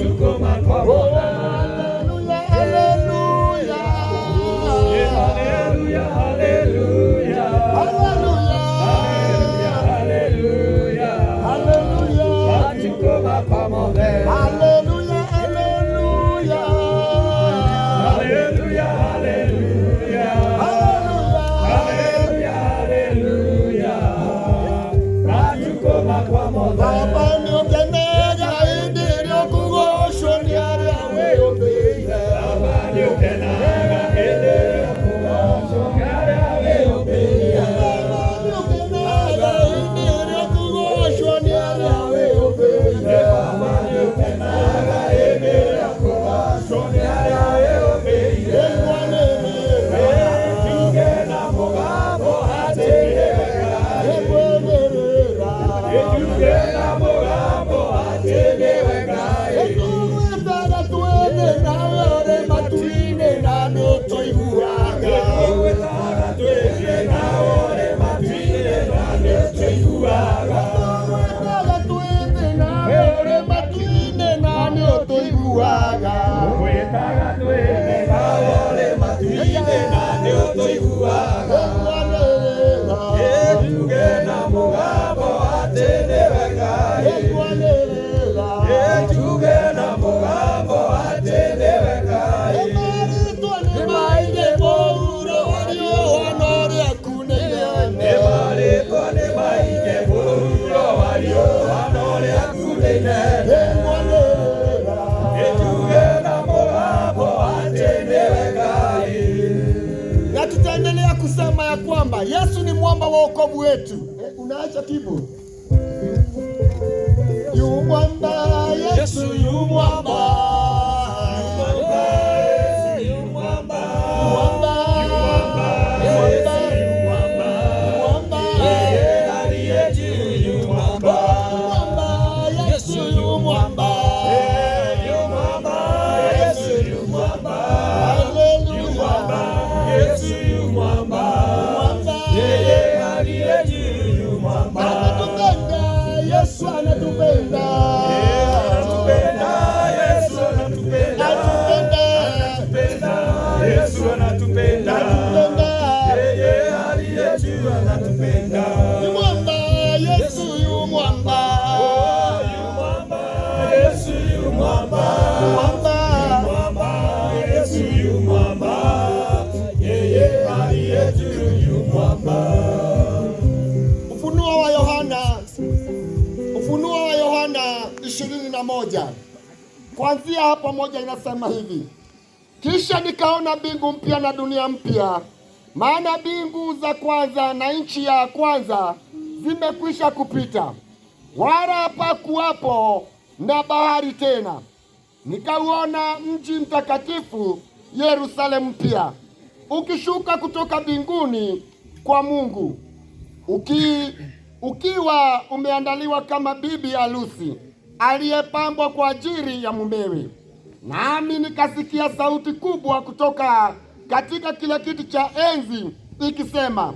tukoma kwa Bwana. Haleluya, Haleluya, haleluya, haleluya, haleluya, tukoma kwa Bwana. haleluya, haleluya, Haleluya, haleluya, haleluya, haleluya, tukoma kwa Bwana. Baba niokenega indirio kugoshwo ni aria wiyumbiire. Baba niokenaga indirio kugoshwo ni aria wiyumbiire. Baba niokenega indirio kugoshwo ni aria wiyumbiire. Baba niokenaga indirio kugoshwo ni aria wiyumbiire. Tugena mugambo atenewega. Tugena mugambo atenewega. Tũgwetaga twethe nawe ũrĩ matu-inĩ na nĩũtũiguaga. Tugwetaga twethe nawe ũrĩ matu-inĩ na nĩũtũiguaga. Tũgwetaga twethe nawe ũrĩ matu-inĩ na nĩũtũiguaga. Tugwetaga twethe nawe ũrĩ matu-inĩ na nĩũtũiguaga. Tugena mugambo atenewega. Tugena mugambo atenewega. Nĩmarĩtwo nĩ maingĩ mũhuro warĩ ũhana ũrĩa kunĩire. Nĩmarĩtwo nĩ maingĩ mũhuro warĩ ũhana ũrĩa kunĩire. Tugena mugambo atenewega. Na tutaendelea kusema ya kwamba Yesu ni mwamba wa wokovu wetu. Unaacha kibu? Yu mwamba, Yesu yu mwamba. Yesu anatupenda. Yesu anatupenda. Yeye aliye juu anatupenda. Yu mwamba, Yesu yu mwamba. Yu mwamba, Yesu yu mwamba. Yesu yu mwamba. Yeye aliye juu yu mwamba. Ufunuo wa Yohana 21 kuanzia hapo moja inasema hivi: kisha nikaona mbingu mpya na dunia mpya, maana mbingu za kwanza na nchi ya kwanza zimekwisha kupita, wala hapakuwapo na bahari tena. Nikauona mji mtakatifu Yerusalemu mpya ukishuka kutoka mbinguni kwa Mungu, ukiwa umeandaliwa kama bibi harusi aliyepambwa kwa ajili ya mumewe. Nami nikasikia sauti kubwa kutoka katika kile kiti cha enzi ikisema,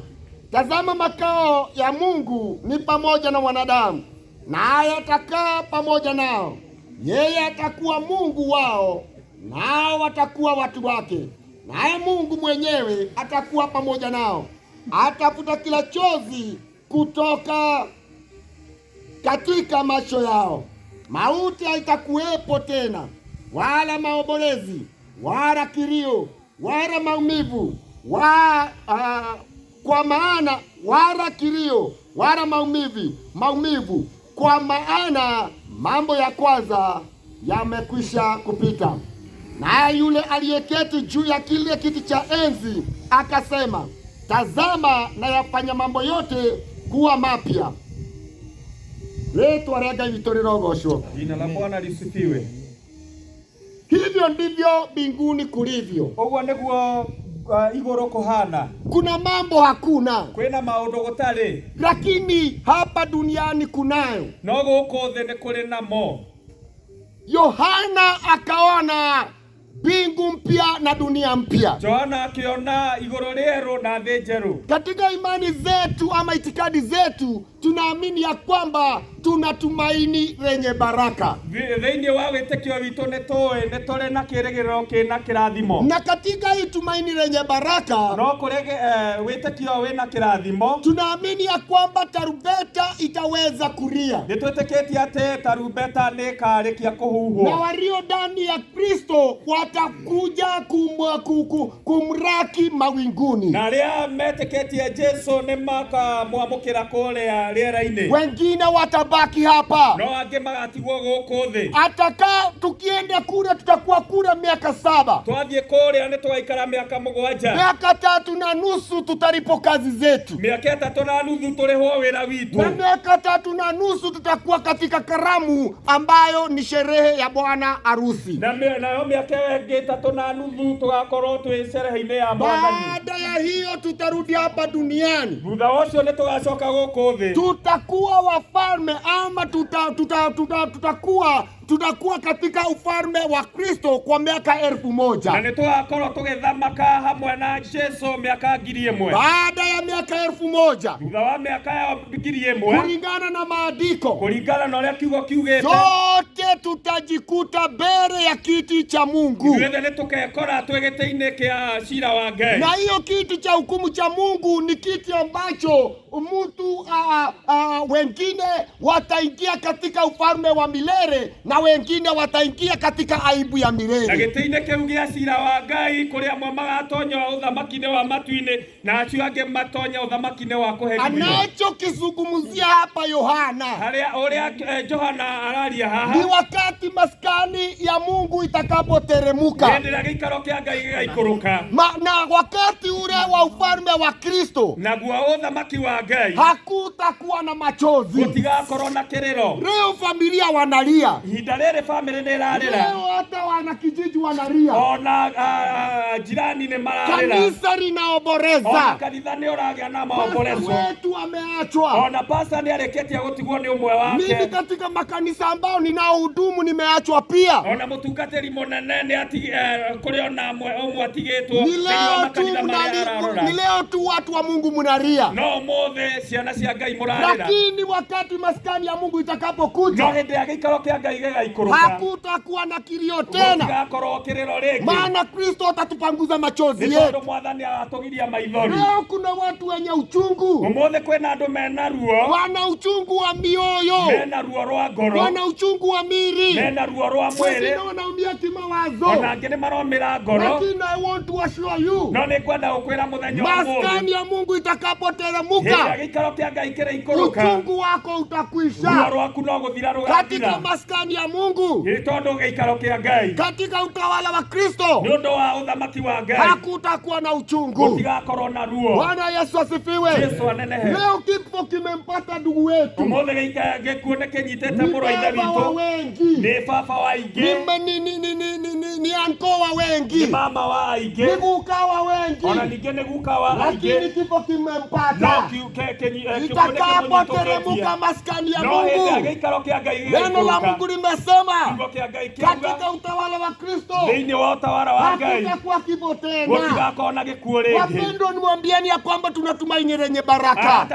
tazama, makao ya Mungu ni pamoja na wanadamu, naye atakaa pamoja nao. Yeye atakuwa Mungu wao, nao watakuwa watu wake. Naye Mungu mwenyewe atakuwa pamoja nao, atafuta kila chozi kutoka katika macho yao. Mauti haitakuwepo tena, wala maombolezi, wala kilio, wala maumivu, kwa maana wala kilio, wala maumivu, kwa maana mambo ya kwanza yamekwisha kupita. Naye yule aliyeketi juu ya kile kiti cha enzi akasema, tazama, nayafanya mambo yote kuwa mapya. Letwa rega vitorogosho. Jina la Bwana lisifiwe. Hivyo ndivyo mbinguni kulivyo. Ũguo nĩguo igũrũ kũhana. Kuna mambo hakuna, Kwĩna maũndũ gũtarĩ, lakini hapa duniani kunayo. no gũkũ thĩ nĩ kũrĩ namo. Yohana akaona mbingu mpya na dunia mpya. Johana akĩona igũrũ rĩerũ na thĩ njerũ. Katika imani zetu ama itikadi zetu tunaamini ya kwamba tuna tumaini lenye baraka. Thĩinĩ wa wĩtĩkio witũ nĩ tũrĩ na kĩĩrĩgĩrĩro kĩna kĩrathimo. Na katika hii tumaini lenye baraka, no kũrĩ wĩtĩkio wĩna kĩrathimo, tunaamini ya kwamba tarumbeta itaweza kulia. Nĩ twĩtĩkĩtie atĩ tarumbeta nĩ ĩkarĩkia kũhuhwo. Na walio ndani ya Kristo watakuja kumraki mawinguni. Na arĩa metĩkĩtie Jesũ nĩ makamwamũkĩra kũrĩa rĩera-inĩ. Wengine watabaki hapa. No angĩ magatigwo gũkũ thĩ. Ataka tukienda kule tutakuwa kule miaka 7. Twathiĩ kũrĩa nĩ tũgaikara mĩaka 7. Miaka 3.5 tutalipo kazi zetu. Mĩaka 3.5 tũrĩhwo wĩra witũ. Na miaka 3.5 tutakuwa katika karamu ambayo ni sherehe ya bwana harusi. Nayo mĩaka ĩngĩ 3.5 tũgakorwo twĩ sherehe-inĩ ya mwathani. Baada ya hiyo tutarudi hapa duniani. Thutha ũcio nĩ tũgacoka gũkũ thĩ. Tutakuwa wafalme ama tutakuwa katika ufalme wa Kristo kwa miaka 1000. Na nĩ tũgakorwo tũgĩthamaka hamwe na Jesũ mĩaka 1000. Baada ya miaka 1000, thutha wa mĩaka ya 1000, kulingana na maandiko, kulingana na ũrĩa kiugo kiugĩte, sote tutajikuta mbele ya kiti cha Mungu. Ithuothe nĩ tũkekora twĩ gĩtĩ-inĩ kĩa cira wa Ngai. Na hiyo kiti cha hukumu cha Mungu ni kiti ambacho mtu wengine wataingia katika ufalme wa milele na wengine wataingia katika aibu ya milele. Na gĩtĩ-inĩ kĩu gĩa cira wa Ngai kũrĩa amwe magatonya ũthamaki-inĩ wa matu-inĩ na acio angĩ matonya ũthamaki-inĩ wa kũherithio. Anachokizungumzia hapa Yohana, ũrĩa Johana araria haha, ni wakati maskani ya Mungu itakapoteremuka. Hĩndĩ ĩrĩa gĩikaro kĩa Ngai gĩgaikũrũka. Na wakati ule wa ufalme wa Kristo, naguo ũthamaki wa Ngai, hakutakuwa na machozi. Gũtigakorwo na kĩrĩro. Leo familia wanalia. Ihinda rĩrĩ famĩlĩ nĩ ĩrarĩra. Leo hata wana kijiji wanalia. Ona jirani nĩ mararĩra. Kanisa linaomboleza. Ona kanitha nĩ ũragĩa na maombolezo. Pastor wetu ameachwa. Ona pastor nĩ arĩkĩtie gũtigwo nĩ ũmwe wake. Mimi katika makanisa ambao ninaohudumu nimeachwa pia. Ona mũtungatĩri mũnene nĩ kũrĩ ona ũmwe atigĩtwo. Ni leo tu watu wa Mungu munalia. No mũthĩ ciana cia Ngai mũrarĩra. Lakini wakati maskani ya Mungu itakapokuja, no hĩndĩ ya gĩikaro kĩa Ngai gĩgaikũrũka, hakutakuwa na kilio tena. Gũtigakorwo kĩrĩro rĩngĩ. Maana Kristo atatupanguza machozi yetu. Nĩ tondũ Mwathani atũgiria maithori. Leo kuna watu wenye uchungu. Ũmũthĩ kwĩna andũ mena ruo. Wana uchungu wa mioyo. Mena ruo rwa ngoro. Wana uchungu wa miri. Mena ruo rwa mwĩrĩ. Wengine wanaumia kimawazo. Ona angĩ nĩ maromĩra ngoro. Lakini I want to assure you, no nĩ kwenda gũkwĩra mũthenya ũmũthĩ, maskani ya Mungu itakapoteremuka, hĩndĩ ya gĩikaro kĩa Ngai kĩrĩikũrũka, uchungu wako utakwisha. ruo rwaku no gũthira rũgathira. Katika maskani ya Mungu, nĩ tondũ gĩikaro kĩa Ngai, katika utawala wa Kristo, nĩ ũndũ wa ũthamaki wa Ngai, hakutakuwa na uchungu. gũtigakorwo na ruo. Bwana Yesu asifiwe. Yesu anenehe. Leo kifo kimempata ndugu wetu. Ũmũthĩ gĩkuũ nĩ kĩnyitĩte mũrũ wa ithe witũ. Nĩ baba wa aingĩ. Ni anko wa wengi. Ni mama wa aingĩ. Ni guka wa wengi. Ona ningĩ nĩ guka wa aingĩ. Lakini kifo kimempata. No itakapoteremuka maskani ya Mungu, neno la Mungu limesema katika utawala wa Kristo hakutakuwa kifo tena. Wapendwa, nimwambieni ya kwamba tuna tumaini lenye baraka.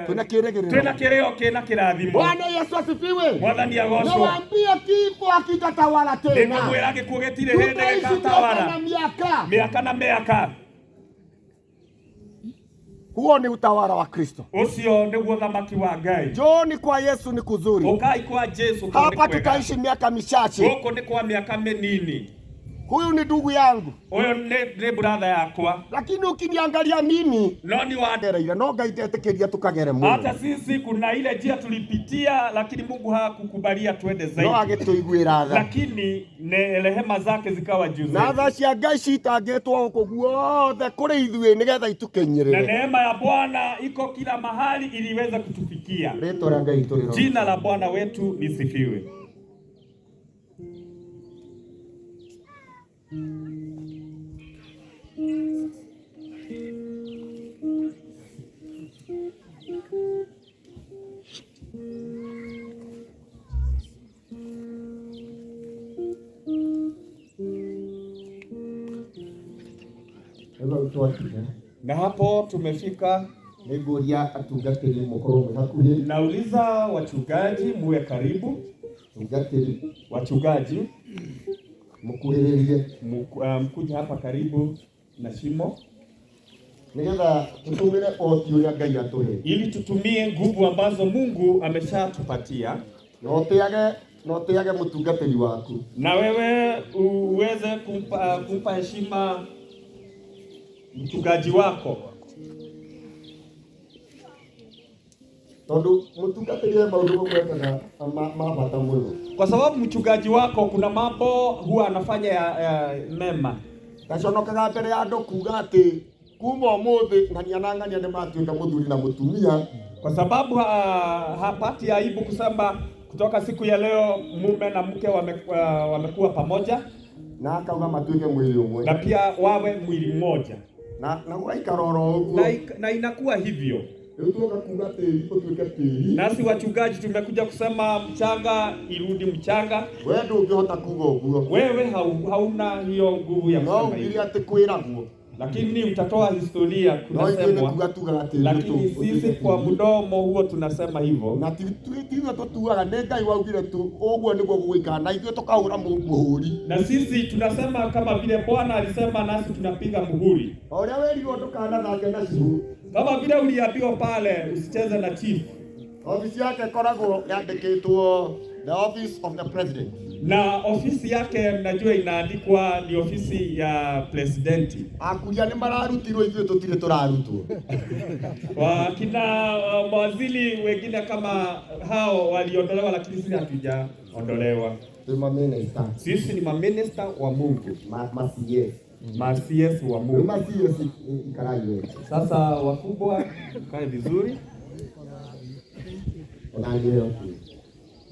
Tuna kĩrĩo kĩna kĩrathimo. Bwana Yesu asifiwe. Mwathani agocwo. Nawaambia kifo hakitatawala tena. Nĩngũmwĩra gĩkuũ gĩtirĩ hĩndĩ gĩgatawala. Mĩaka na mĩaka. Huo ni utawala wa Kristo. Ucio nĩguo thamaki wa Ngai. Njooni kwa Yesu ni kuzuri. Ukai kwa Yesu. Hapa tutaishi miaka michache. Huko ni kwa miaka mĩnini. Huyu ni ndugu yangu. Huyo ni brother yakwa. Lakini ukiniangalia mimi, no ni wadereira, no Ngai tetekeria tukagere Mungu. Hata sisi kuna ile njia tulipitia, lakini Mungu hakukubalia tuende zaidi. No agituiguira tha. Lakini ne rehema zake zikawa juu zetu. Na tha cia Ngai citangetwo huko guothe kuri ithuĩ nigetha itukenyerere. Na neema ya Bwana iko kila mahali ili iweze kutufikia. Rĩtwa rĩa Ngai tũrĩro. Jina la Bwana wetu lisifiwe. Hello, Na hapo tumefika. Negoria atungatiri mukoro hakuhi. Nauliza wachungaji muwe karibu. Wachungaji mukuhiririe mkuja hapa karibu na shimo. Nigetha tutumire oti uria Ngai atuhe. Ili tutumie nguvu ambazo Mungu ameshatupatia. Noteage mutungatiri waku. Na wewe uweze kumpa heshima mchungaji wako. Tondu mutungatiri maundu mwekaga mabata muno. Kwa sababu mchungaji wako kuna mambo huwa anafanya ya mema. Gaconokaga mbere ya andu kuga ati kuma umuthi ng'ania ni matuika muthuri na mutumia. Kwa sababu hapati aibu kusema kutoka siku ya leo mume na mke wamekuwa pamoja. Na akauga matuike mwili umwe. Na pia wawe mwili mmoja. Na waikaroro uguo. Na inakuwa hivyo. Kuga tiri utuike tiri. Nasi wachungaji tumekuja kusema mchanga irudi mchanga. Wewe ndio ungehota kuga uguo. Wewe hauna hiyo nguvu ya kusema hivyo. Ati kwiragwo. Lakini utatoa historia kunasemwa. Lakini sisi kwa mdomo huo tunasema hivyo. Na tiwe tutuaga ne Ngai waugire tu uguo niguo gwika na ithuĩ tukahura muhuri. Na sisi tunasema kama vile Bwana alisema nasi tunapiga muhuri. Oria werirwo ndukana thake na cihu. Kama vile uliambiwa pale usicheze na chief. Ofisi yake koragwo yandikitwo the office of the president. Na ofisi yake mnajua inaandikwa ni ofisi ya presidenti. Akuria ni mararutirwo ithuĩ tutire turarutwo. Wakina mawaziri wengine kama hao waliondolewa, lakini sisi hatujaondolewa. Sisi ni maminister wa Mungu. CS wa Mungu. Sasa wakubwa kae vizuri.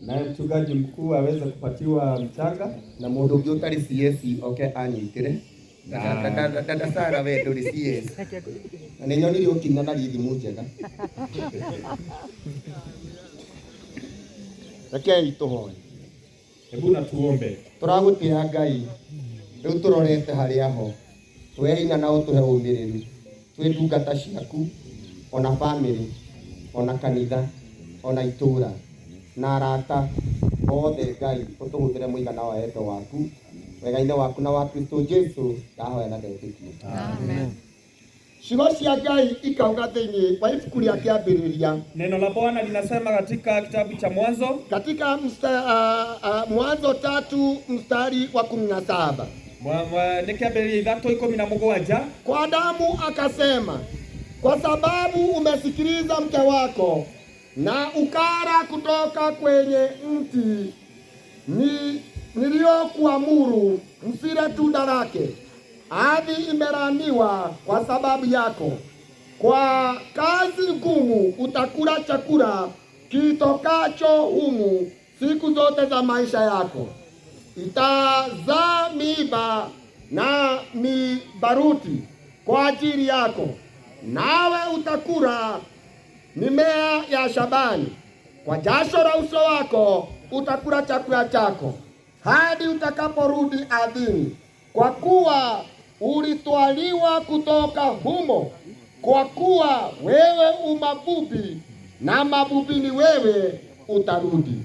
Na mchungaji mkuu aweze kupatiwa mchanga na mundu ungi utari CS oke anyitire. Dada Sara we nduri CS. Na nĩ nyonire ũkinya na rithimu njega. Rekei tũhoe. Hebu na tuombe. Turagũtĩra Ngai. Rĩu tũrorete harĩa ho. Tũhe hinya na ũtũhe ũmĩrĩru. Twĩ ndungata ciaku, ona family, ona kanitha, ona itũra, na arata othe Ngai ũtũhũthĩre mũigana wa wendo waku. Wega-inĩ waku na wa Kristo Jesu ndahoya na ndetĩkia. Amen. Ciugo cia Ngai ikauga thĩinĩ wa ibuku rĩa kĩambĩrĩria. Neno la Bwana linasema katika kitabu cha Mwanzo, katika Mwanzo 3 mstari wa 17. Nikiambĩrĩria 3:17. Kwa Adamu akasema, kwa sababu umesikiliza mke wako na ukara kutoka kwenye mti niliyokuamuru msile tunda lake, ardhi imelaniwa kwa sababu yako. Kwa kazi ngumu utakula chakula kitokacho humu siku zote za maisha yako. Itazaa miiba na mibaruti kwa ajili yako, nawe utakula mimea ya shambani. Kwa jasho la uso wako utakula chakula chako hadi utakaporudi ardhini, kwa kuwa ulitwaliwa kutoka humo. Kwa kuwa wewe umavumbi na mavumbi wewe utarudi.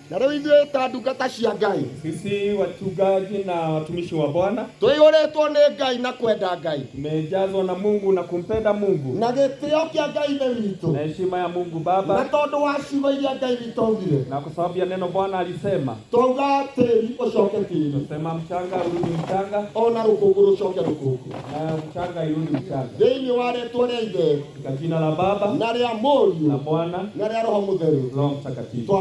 Na rĩu ithuĩ ta ndungata cia Ngai, sisi wachungaji na watumishi wa Bwana, twĩyũrĩtwo nĩ Ngai na kwenda Ngai, tumejazwa na Mungu na kumpenda Mungu, na gĩtĩo kĩa Ngai nĩ witũ, na heshima ya Mungu Baba, na tondũ wa ciugo iria Ngai witũ augire, na kwa sababu ya neno Bwana alisema, twauga tĩri ũcoke tĩri, tusema mchanga urudi mchanga, ona rũkũngũ rũcoke rũkũngũ, na mchanga irudi mchanga, thĩinĩ wa rĩĩtwa rĩa Ithe, kwa jina la Baba na rĩa Mũriũ na Bwana na rĩa Roho Mũtheru, Roho Mtakatifu.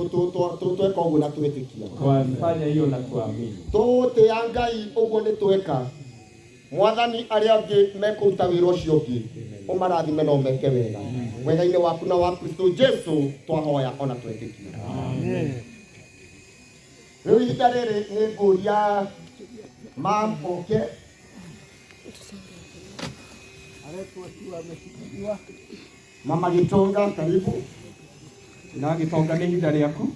Tweka ũguo na twĩtĩkia. Twafanya hiyo na tuamini. Tũgũtĩĩa Ngai ũguo nĩ tweka. Mwathani arĩa angĩ mekũruta wĩra ũcio ũngĩ, ũmarathime na ũmeke wega. Wega-inĩ waku na wa Kristo Jesu twahoya ona twĩtĩkia. Amen. Rĩu ihinda rĩrĩ nĩ ngũria mamboke. Mama Gitonga, karibu. Na Gitonga, ni ihinda rĩaku.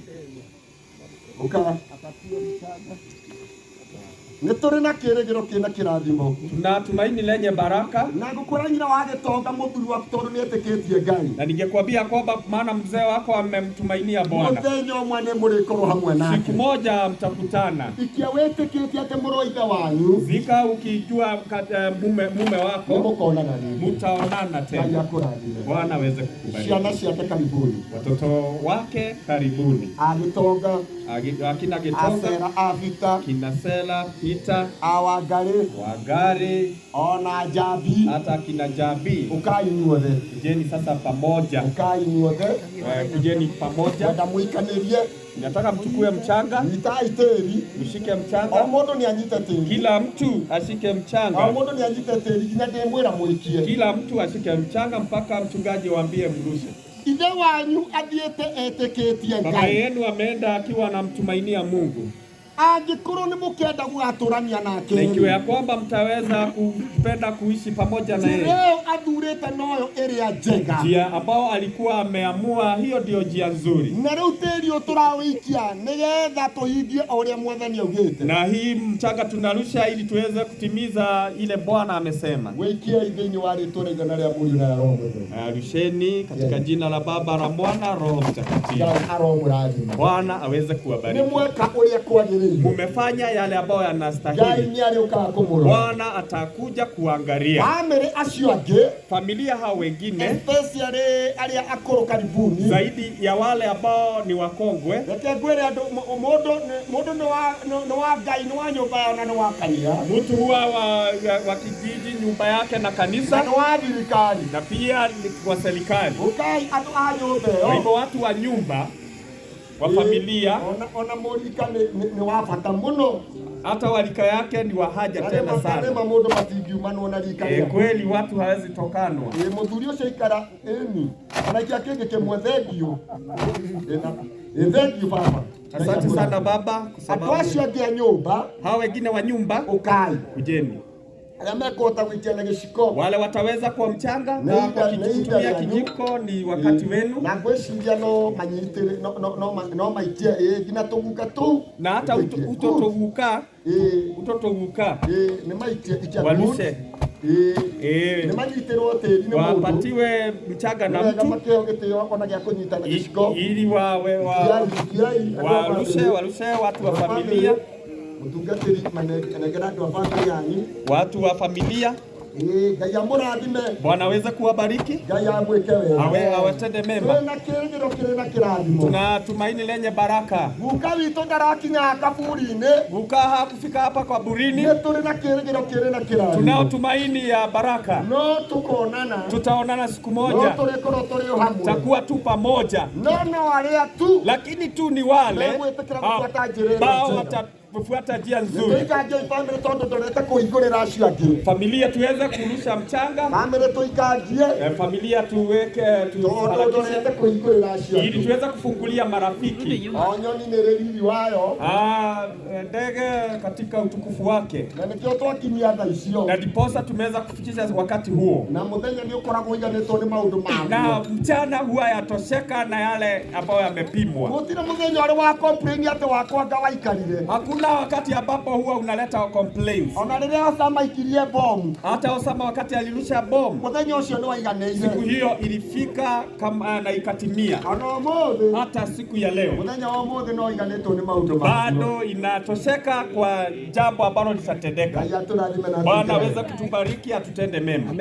Uka. nituri na kirigiro kina kirathimo na tumaini lenye baraka. Na ngukura nyina wa Gitonga muthuri wa tondu nietikitie Ngai, na ningekwambia kwamba maana mzee wako amemtumainia Bwana, muthenya umwe ni murikorwo hamwe nake, siku moja mtakutana. Ikia wetikitie ati muroithe wanyu Zika ukijua mume wako mukonana ringi, mutaonana tena. Bwana aweze kukubariki. Ciana ciake karibuni, watoto wake karibuni. Agitonga akina Gitonga, Asera Avita, Kinasela Peter, Wagari ona Jabi, hata kina Jabi. Ukai nyuothe, kujeni sasa pamoja, ukai nyuothe, kujeni pamoja. Wenda muikanirie, nataka mchukue mchanga, nitai teri, mshike mchanga. O mundu ni anyite teri, kila mtu ashike mchanga. O mundu ni anyite teri, kinya ndemwira murikie, kila mtu ashike mchanga mpaka mchungaji waambie mrushe. Ithe wanyu athiete etikitie Ngai, baba yenu ameenda akiwa anamtumainia Mungu. Angĩkorwo nĩ mũkenda gũgaturania nake, na ikiwa ya kwamba mtaweza kupenda kuishi pamoja na yeye, leo athurĩte noyo ĩrĩa njega, njia ambao alikuwa ameamua, hiyo ndio njia nzuri. Na rĩu tĩri ũyũ tũrawĩikia nĩgetha tũhingie ũrĩa Mwathani augĩte, na hii mchanga tunarusha ili tuweze kutimiza ile Bwana amesema. Wĩikie thĩinĩ wa rĩĩtwa rĩa Igana rĩa Mũriũ na Roho Mũtheru. Rusheni katika jina la Baba na Mwana Roho Mtakatifu. Bwana aweze kuwabariki. Nĩ mweka ũrĩa kwagĩrĩire, mumefanya yale ambayo yanastahili. Bwana atakuja kuangalia family acio angĩ, familia hao wengine, especially aria akũrũ karibuni, zaidi ya wale ambao ni wakongwe. Reke ngwĩre andũ mũndũ nĩ wa Ngai, nĩ wa nyũmba yao na nĩ wa kanitha. Mtu huwa wa kijiji, nyumba yake na kanisa, na wa thirikari, na pia wa serikali. Ukai andũ a nyũmba ĩyo, kwa hivyo watu wa nyumba wa familia, ona mũrika ni wa bata mũno, hata walika yake ni wa haja tena sana. Mũndũ matingiumanwo na rika rĩake. Kweli watu hawezi tokanwa. Mũthuri ũcio ikara ĩni ona kia kĩngĩ kĩmwe thengio. Thengio baba. Asante sana baba, kwa sababu andũ acio angĩ a nyũmba, hao wengine wa nyumba, ukai kujeni. Wale wataweza kwa mchanga na kutumia kijiko, ni wakati wenu. Na ngwĩciria no manyitire no maitie ngina tũguka tu, na hata utotoguka nĩ maitie waluse nĩ manyitirwo tĩri-inĩ, wapatiwe mchanga na mtu ili waluse watu wa familia, watu wa familia. Bwana aweze kuwabariki, awatende mema. Tuna tumaini lenye baraka. Guka hakufika hapa kwa burini. Tunao tumaini ya baraka. Tutaonana siku moja, takuwa tu pamoja. Lakini tu ni wale ambao watafuata njia nzuri. Familia tuweze kurusha mchanga, familia tuweke ili tuweze kufungulia marafiki. Ndege katika utukufu wake, na ndiposa tumeweza kufikisha wakati huo, na mchana huwa yatosheka na yale ambayo yamepimwa. Hakuna wakati ambapo huwa unaleta complaints. Hata Osama wakati alirusha bomu, siku hiyo ilifika kama na ikatimia. Hata siku ya leo bado inatosheka kwa jambo ambalo litatendeka. Bwana aweza kutubariki, atutende mema.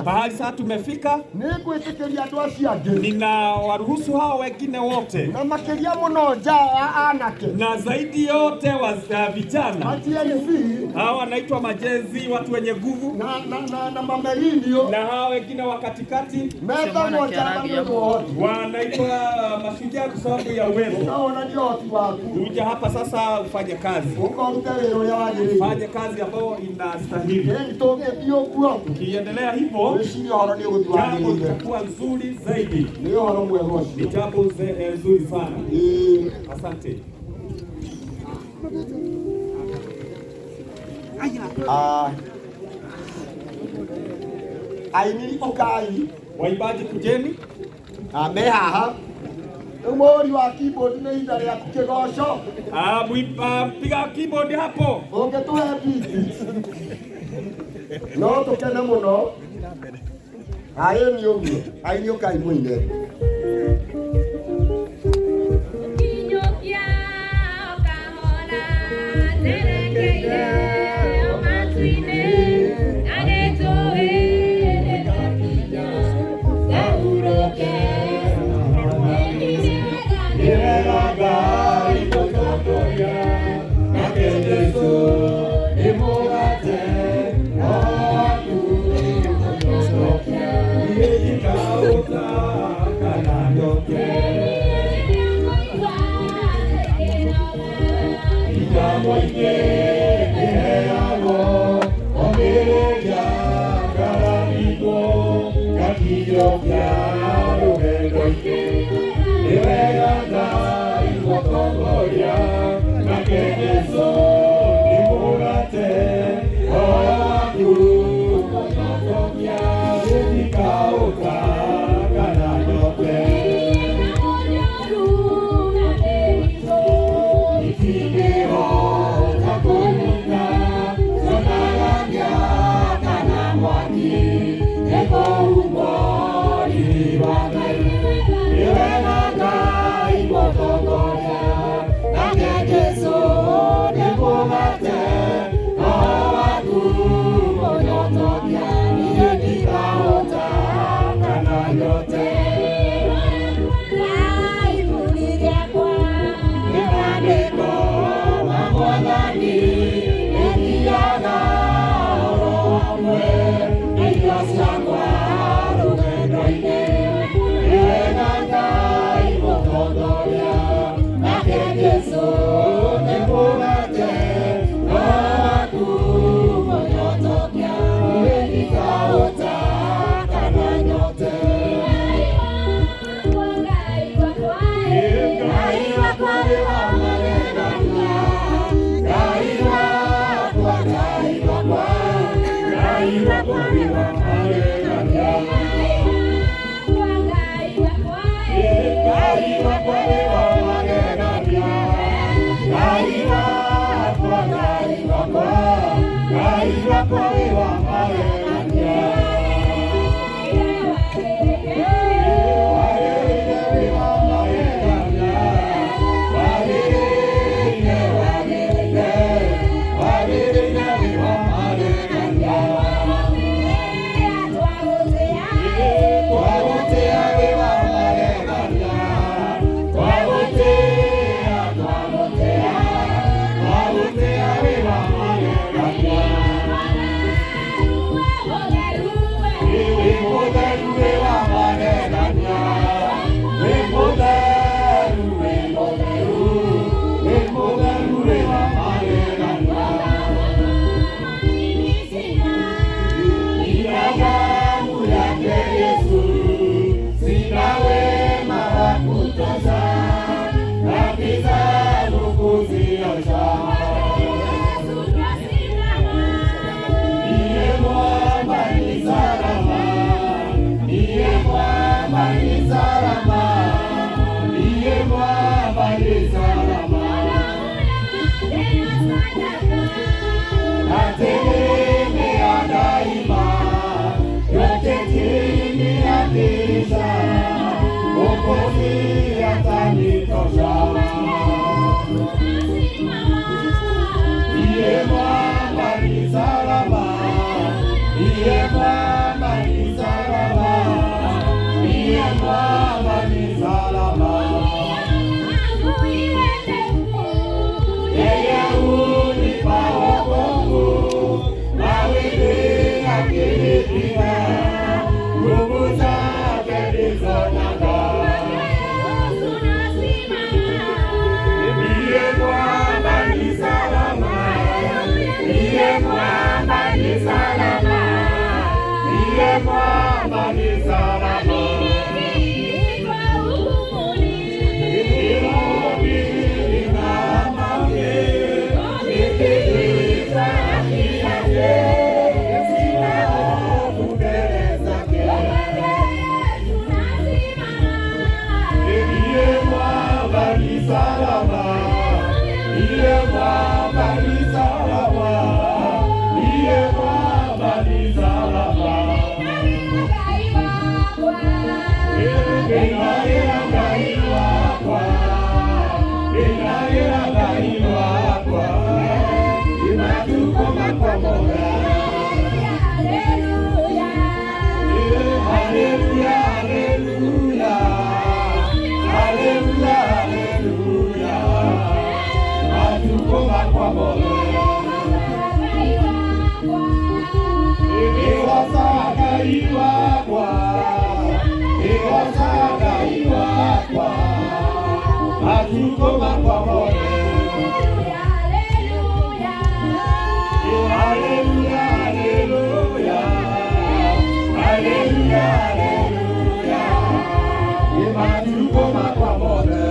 Bahali sasa tumefika, ninawaruhusu hao wengine wote, na zaidi yote wa vijana hawa wanaitwa majezi, watu wenye nguvu, na hawa wengine wa katikati wanaitwa mashujaa kwa sababu ya uwezo. Kuja hapa sasa ufanye kazi, ufanye kazi ambayo inastahili. Ukiendelea hivyo, jambo litakuwa nzuri zaidi. Ni jambo nzuri sana. Asante. Aini okai waibaji kujeni mehaha Umori wa keyboard ni inda ya kukigosho. Piga keyboard hapo. Ungetuhe beat. No tukene muno. Ayo ni uguo. Ayo ni ukai muine. Yeah. tukoma pamoja. Haleluya, haleluya, haleluya, haleluya, tukoma pamoja.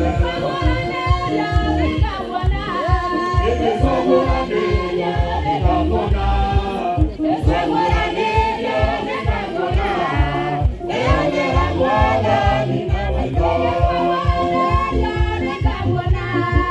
Bwana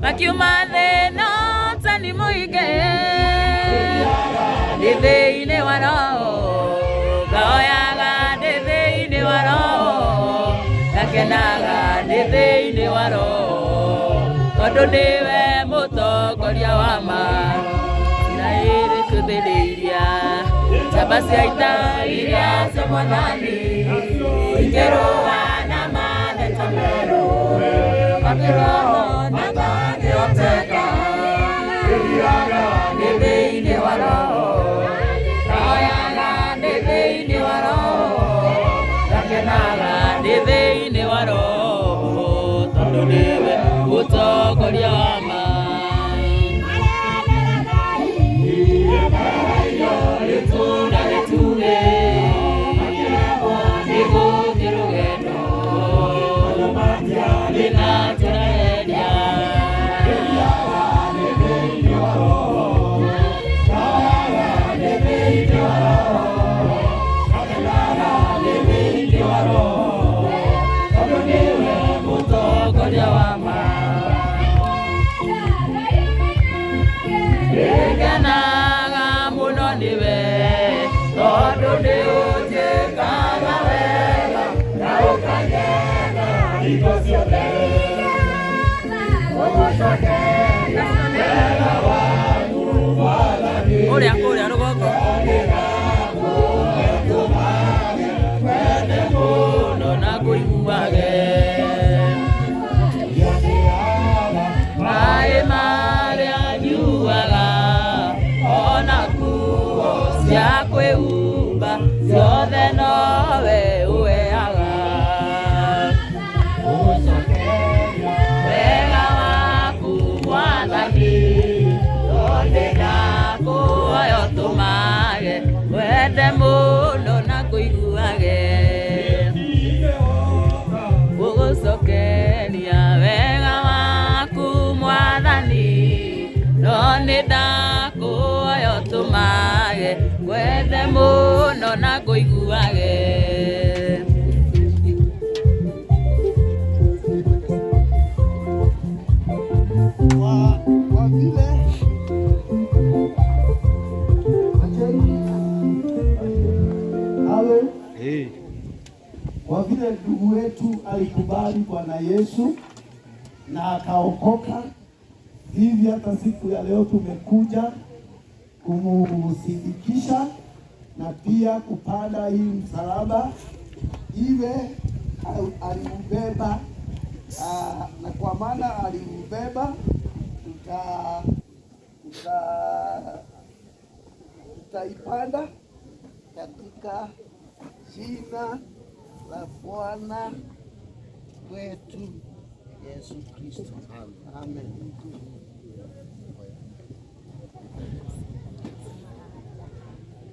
makiuma thĩna ũtani mũingĩ ndĩ thĩinĩ wa roho ngaoyaga ndĩ thĩinĩ wa roho ngakenaga ndĩ thĩinĩ wa roho tondũ nĩwe mũtongoria wa ma Israeli tũthĩrĩiria njamba cia ita iria cia Mwathani ingĩrũa na matheta merũ makiroho na ngagĩoteka ndĩ thĩinĩ wa roho ngaoyaga ndĩ thĩinĩ wa roho ngakenaga ndĩ thĩinĩ wa roho tondũ nĩwe mũtongoria wa ma Kuria rũgongo na ngũiguage maĩ marĩa nyuaga ona nguo cia kwĩhumba ciothe nowe ũheaga wega waku Mwathani kuoyo tumage wende mũno na ngũiguage gũgũcokenia wega waku Mwathani no nĩ ndakuoyo tumage wende mũno na ngũiguage kwa vile kwa vile ndugu wetu alikubali Bwana Yesu na akaokoka, hivi hata siku ya leo tumekuja kumsindikisha na pia kupanda hii msalaba iwe alimbeba, na kwa maana alimbeba tutaipanda katika jina la Bwana wetu Yesu Kristo. Amen.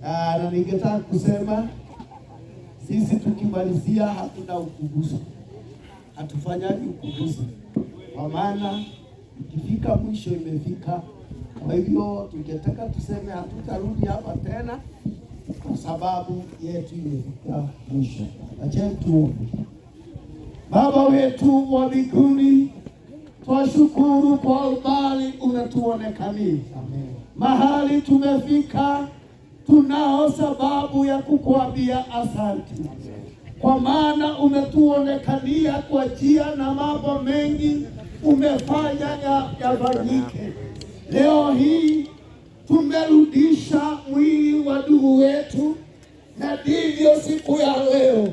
Na ningetaka kusema sisi tukimalizia hatuna ukubusu, hatufanyaji ukubusu, kwa maana ikifika mwisho imefika. Kwa hivyo tungetaka tuseme hatutarudi hapa tena kwa sababu yetu imefika mwisho. Acha tuombe. Baba wetu wa mbinguni, twashukuru kwa umbali unatuonekania. Mahali tumefika tunao sababu ya kukuambia asante. Kwa maana umetuonekania kwa njia na mambo mengi umefanya yafanyike. Leo hii tumerudisha mwili wa ndugu wetu, na ndivyo siku ya leo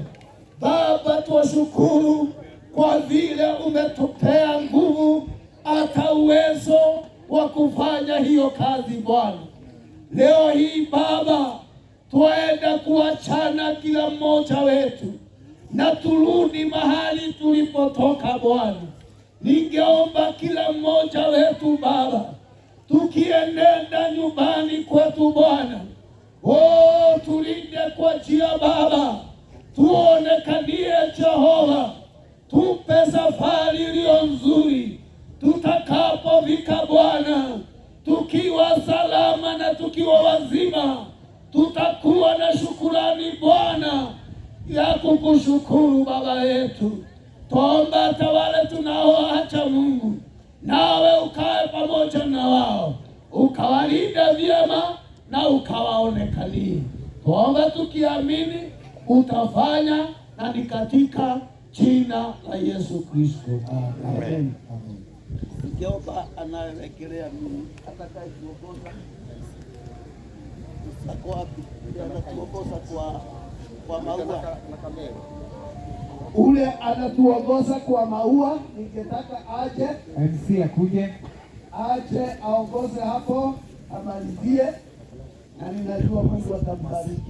Baba twashukuru kwa vile umetupea nguvu hata uwezo wa kufanya hiyo kazi Bwana. Leo hii Baba twaenda kuachana kila mmoja wetu na turudi mahali tulipotoka Bwana. Ningeomba kila mmoja wetu Baba, tukienenda nyumbani kwetu Bwana, tulinde kwa njia Baba, tuonekanie Jehova, tupe safari iliyo nzuri, tutakapofika Bwana tukiwa salama na tukiwa wazima, tutakuwa na shukurani Bwana ya kukushukuru Baba yetu. Tuomba hata wale tunaoacha Mungu, nawe ukae pamoja na wao, ukawalinde vyema na ukawaonekanie. Tuombe tukiamini utafanya, na ni katika jina la Yesu Kristo. Amen. Jehova anayerejelea mimi atakaye kuongoza ako wapi? Anatuongoza kwa maua. Ule anatuongoza kwa maua, ningetaka aje MC akuje, aje aongoze hapo, amalizie, na ninajua Mungu atambariki.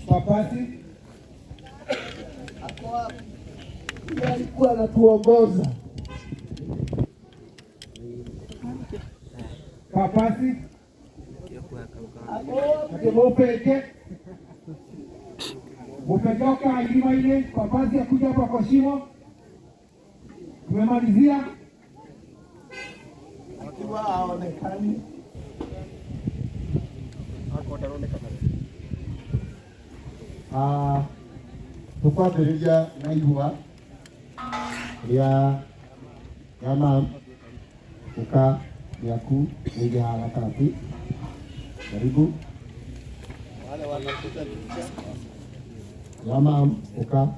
Papasi Ako wapi? Yeye alikuwa anatuongoza. papasi Ako wapi? akimupeke upejoka ilima ile. Papasi akuja hapa kwa shimo. Tumemalizia. Akiwa haonekani. Tukwambĩrĩria na ihua rĩa Yamam uka yaku rĩngĩ haha gatagatĩ. Karibu. Wale wanakuja picha. Yamam uka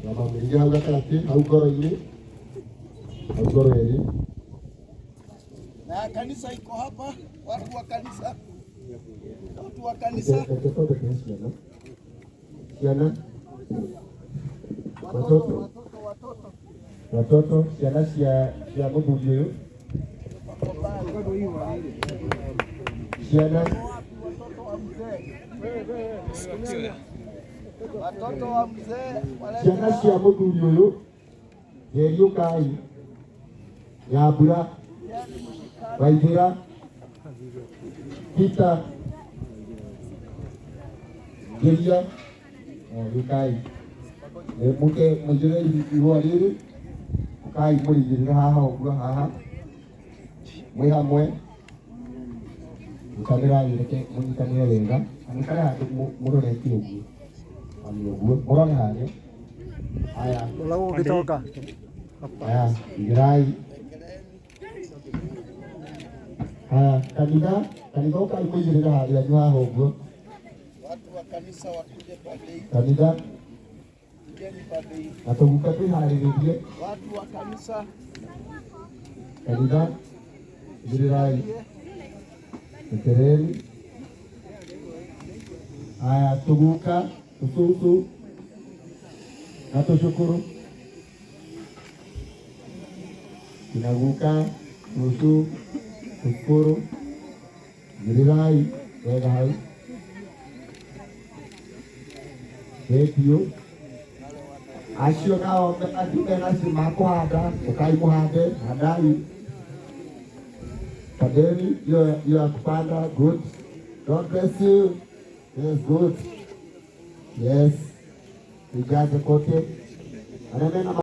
Yamam rĩngĩ hau gatagatĩ, hau ngoro-inĩ, hau ngoro-inĩ. Na kanisa iko hapa, watu wa kanisa. Watu wa kanisa. Siana watoto ciana cia mũthuri ũyũ, ciana Watoto wa mzee wale. ciana cia mũthuri ũyũ, Ngeriũkai, Nyambura, Waithĩra, Peter, Ngeria, Gĩkai. Mũke mũigĩre ihũa rĩrĩ, ũkai mũrĩigĩrĩre haha ũguo haha, mwĩ hamwe, mũkanĩrai reke mũnyitanĩre wega, mũikare handũ mũroretie ũguo, amĩ ũguo, mũrore harĩa. Haya, Ukitoka. haya, igĩrai. Haya, kanitha ũkai mũigĩrĩre harĩa nĩ haha ũguo. Watu wa kanisa wakuje pande hii. Kanitha Kujeni pande hii. na tũguka twĩharĩrĩrie. Watu wa kanisa Kanitha igĩrĩrai. Ekereni. Haya, tũguka tũcucu na tũcukuru. Tunaguka tũcucu tũcukuru. Igĩrĩrai wega hau. Thengiũ. Acio nao athiĩ nacio makũhanda, ũkai mũhande, handai. Pandeni, you are kupanda, good. God bless you. Yes, good. Yes. Ijaze kote. Ananena